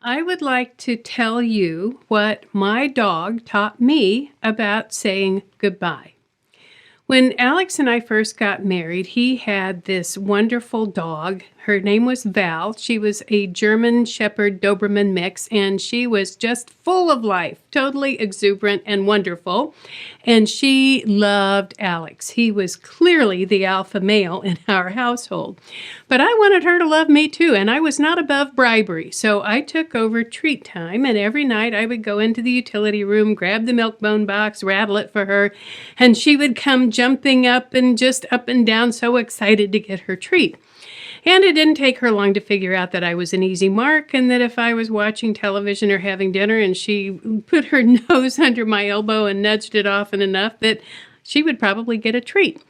I would like to tell you what my dog taught me about saying goodbye. When Alex and I first got married, he had this wonderful dog. Her name was Val. She was a German Shepherd Doberman mix, and she was just full of life, totally exuberant and wonderful. And she loved Alex. He was clearly the alpha male in our household. But I wanted her to love me too, and I was not above bribery. So I took over treat time, and every night I would go into the utility room, grab the milk bone box, rattle it for her, and she would come jumping up and just up and down, so excited to get her treat. And it didn't take her long to figure out that I was an easy mark, and that if I was watching television or having dinner and she put her nose under my elbow and nudged it often enough, that she would probably get a treat.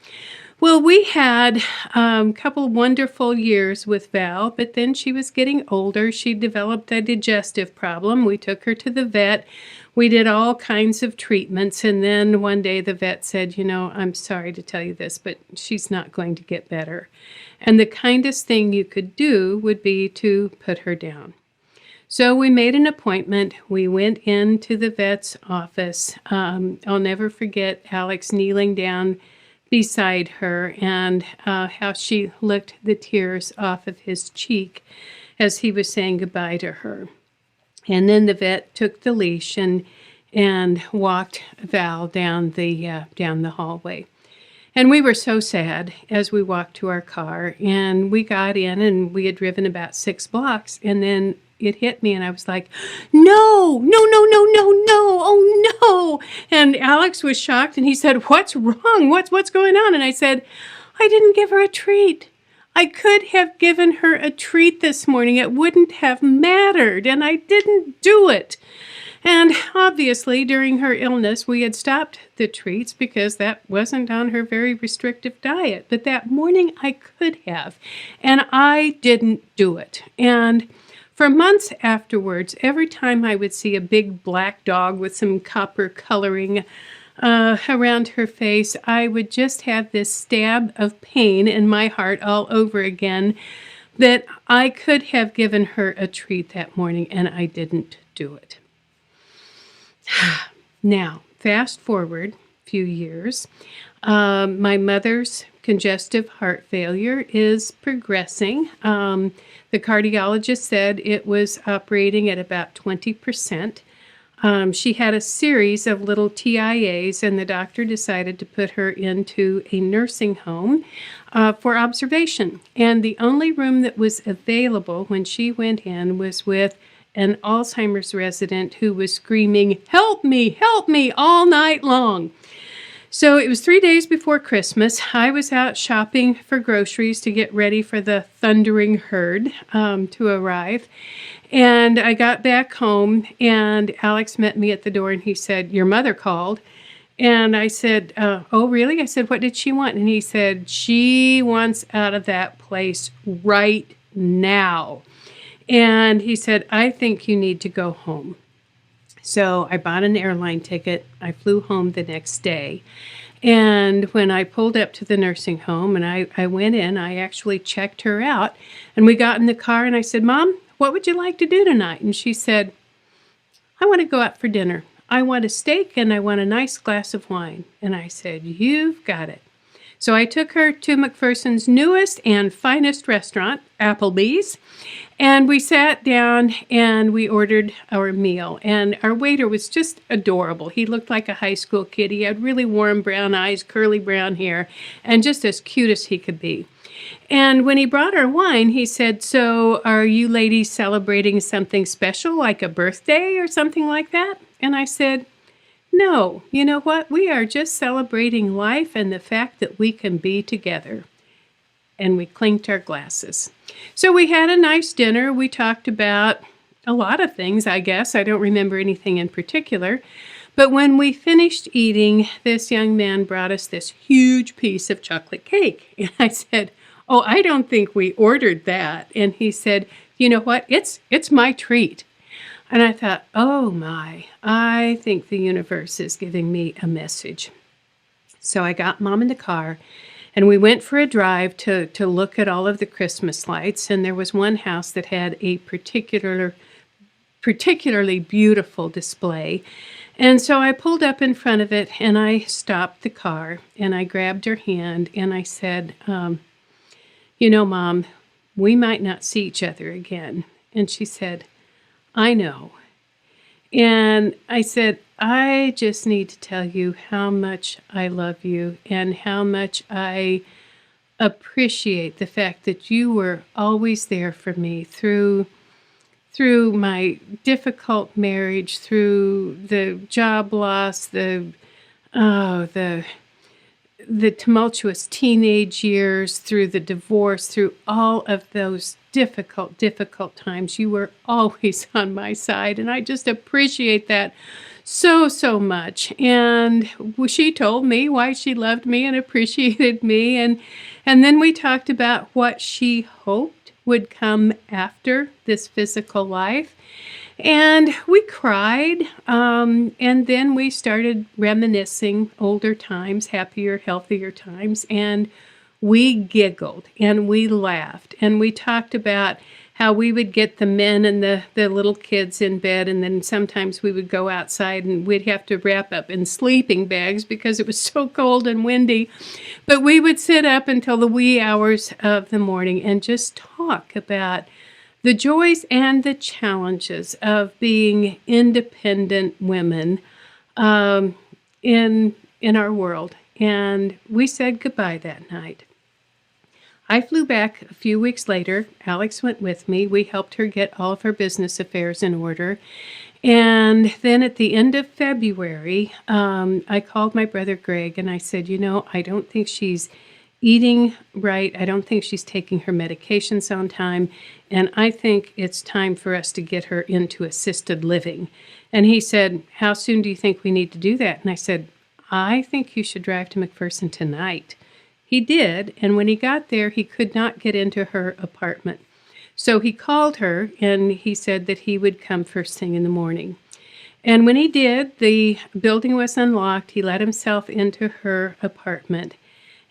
Well, we had a couple wonderful years with Val, but then she was getting older. She developed a digestive problem. We took her to the vet. We did all kinds of treatments, and then one day the vet said, I'm sorry to tell you this, but she's not going to get better. And the kindest thing you could do would be to put her down. So we made an appointment. We went into the vet's office. I'll never forget Alex kneeling down beside her and how she licked the tears off of his cheek as he was saying goodbye to her. And then the vet took the leash and walked Val down the hallway. And we were so sad as we walked to our car, and we got in and we had driven about 6 blocks, and then it hit me and I was like, no, oh no. And Alex was shocked and he said, what's wrong? What's going on? And I said, I didn't give her a treat. I could have given her a treat this morning. It wouldn't have mattered, and I didn't do it. And obviously, during her illness, we had stopped the treats because that wasn't on her very restrictive diet. But that morning, I could have, and I didn't do it. And for months afterwards, every time I would see a big black dog with some copper coloring around her face, I would just have this stab of pain in my heart all over again that I could have given her a treat that morning, and I didn't do it. Now, fast forward a few years, my mother's congestive heart failure is progressing. The cardiologist said it was operating at about 20%. She had a series of little TIAs, and the doctor decided to put her into a nursing home for observation. And the only room that was available when she went in was with an Alzheimer's resident who was screaming, help me, all night long. So it was 3 days before Christmas. I was out shopping for groceries to get ready for the thundering herd to arrive. And I got back home, and Alex met me at the door, and he said, your mother called. And I said, oh, really? I said, what did she want? And he said, she wants out of that place right now. And he said, I think you need to go home. So I bought an airline ticket. I flew home the next day. And when I pulled up to the nursing home and I went in, I actually checked her out. And we got in the car and I said, Mom, what would you like to do tonight? And she said, I want to go out for dinner. I want a steak and I want a nice glass of wine. And I said, you've got it. So I took her to McPherson's newest and finest restaurant, Applebee's, and we sat down and we ordered our meal. And our waiter was just adorable. He looked like a high school kid. He had really warm brown eyes, curly brown hair, and just as cute as he could be. And when he brought our wine, he said, so are you ladies celebrating something special, like a birthday or something like that? And I said, no, you know what? We are just celebrating life and the fact that we can be together. And we clinked our glasses. So we had a nice dinner. We talked about a lot of things, I guess. I don't remember anything in particular. But when we finished eating, this young man brought us this huge piece of chocolate cake. And I said, oh, I don't think we ordered that. And he said, you know what? It's my treat. And I thought, oh my, I think the universe is giving me a message. So I got Mom in the car, and we went for a drive to look at all of the Christmas lights. And there was one house that had a particular particularly beautiful display. And so I pulled up in front of it and I stopped the car and I grabbed her hand and I said, Mom, we might not see each other again. And she said, I know. And I said, I just need to tell you how much I love you and how much I appreciate the fact that you were always there for me through my difficult marriage, through the job loss, the tumultuous teenage years, through the divorce, through all of those difficult times. You were always on my side, and I just appreciate that so much. And she told me why she loved me and appreciated me, and then we talked about what she hoped would come after this physical life. And we cried, and then we started reminiscing older times, happier, healthier times, and we giggled and we laughed and we talked about how we would get the men and the little kids in bed, and then sometimes we would go outside and we'd have to wrap up in sleeping bags because it was so cold and windy. But we would sit up until the wee hours of the morning and just talk about the joys and the challenges of being independent women in our world. And we said goodbye that night. I flew back a few weeks later. Alex went with me. We helped her get all of her business affairs in order. And then at the end of February, I called my brother Greg and I said, I don't think she's eating right. I don't think she's taking her medications on time. And I think it's time for us to get her into assisted living. And he said, how soon do you think we need to do that? And I said, I think you should drive to McPherson tonight. He did, and when he got there, he could not get into her apartment. So he called her, and he said that he would come first thing in the morning. And when he did, the building was unlocked. He let himself into her apartment,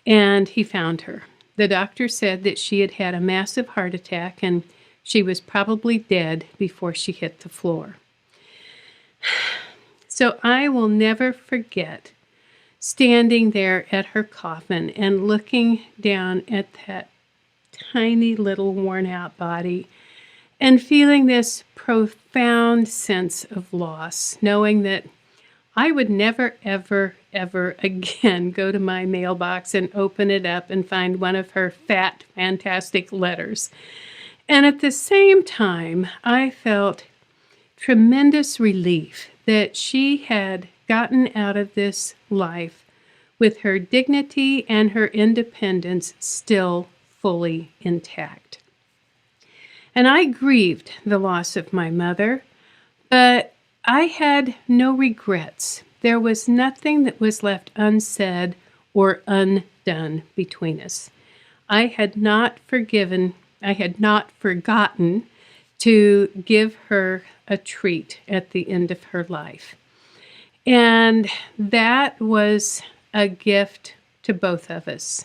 and he found her. The doctor said that she had had a massive heart attack, and she was probably dead before she hit the floor. So I will never forget standing there at her coffin and looking down at that tiny little worn out body and feeling this profound sense of loss, knowing that I would never, ever again go to my mailbox and open it up and find one of her fat, fantastic letters. And at the same time, I felt tremendous relief that she had gotten out of this life with her dignity and her independence still fully intact. And I grieved the loss of my mother, but I had no regrets. There was nothing that was left unsaid or undone between us. I had not forgotten to give her a treat at the end of her life. And that was a gift to both of us.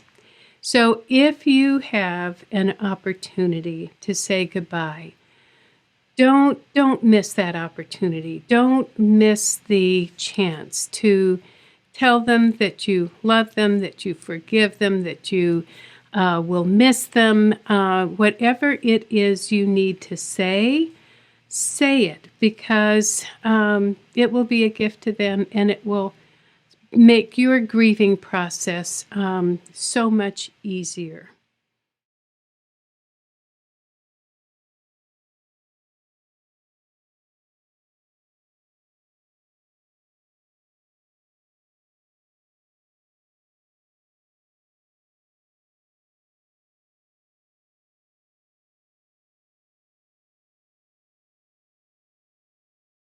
So if you have an opportunity to say goodbye, don't miss that opportunity. Don't miss the chance to tell them that you love them, that you forgive them, that you will miss them. Whatever it is you need to say it, because it will be a gift to them, and it will make your grieving process so much easier.